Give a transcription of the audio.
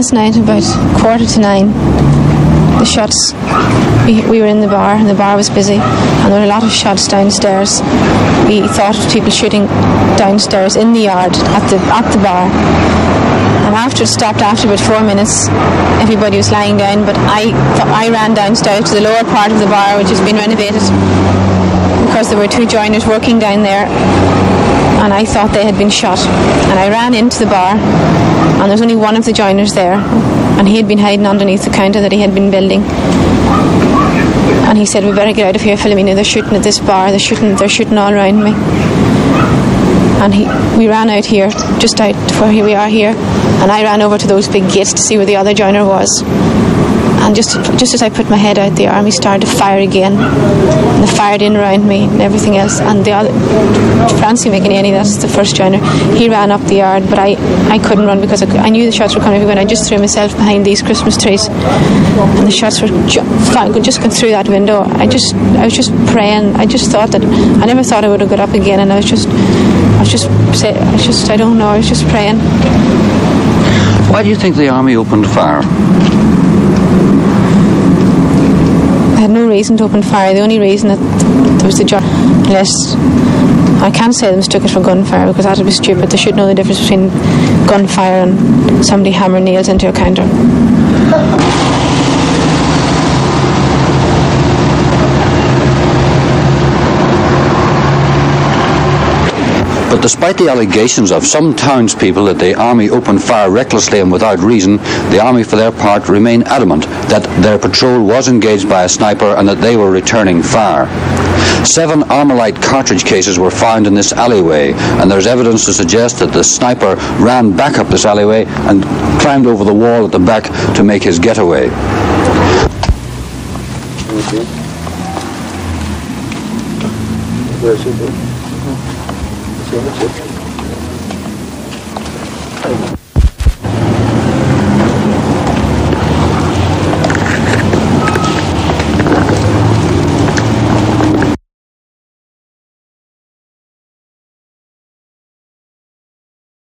last night, about 9:15, the shots, we were in the bar, and the bar was busy, and there were a lot of shots downstairs. We thought of people shooting downstairs in the yard at the bar. And after it stopped, after about 4 minutes, everybody was lying down, but I ran downstairs to the lower part of the bar, which has been renovated, because there were 2 joiners working down there, and I thought they had been shot. And I ran into the bar, and there was only one of the joiners there, and he had been hiding underneath the counter that he had been building. And he said, "We better get out of here, Philomena, they're shooting at this bar, they're shooting all around me." And we ran out here, just out where we are here, and I ran over to those big gates to see where the other joiner was. And just as I put my head out, the army started to fire again. And they fired in around me and everything else. And the other, Francie McGeown, that's the first joiner, he ran up the yard, but I couldn't run because I knew the shots were coming everywhere. I just threw myself behind these Christmas trees, and the shots were just going through that window. I was just praying. I just thought that I never thought I would have got up again, and I was just praying. Why do you think the army opened fire? I had no reason to open fire. The only reason that there was the unless I can't say they mistook it for gunfire, because that would be stupid. They should know the difference between gunfire and somebody hammering nails into a counter. But despite the allegations of some townspeople that the army opened fire recklessly and without reason, the army for their part remain adamant that their patrol was engaged by a sniper and that they were returning fire. 7 Armalite cartridge cases were found in this alleyway, and there's evidence to suggest that the sniper ran back up this alleyway and climbed over the wall at the back to make his getaway. Thank you.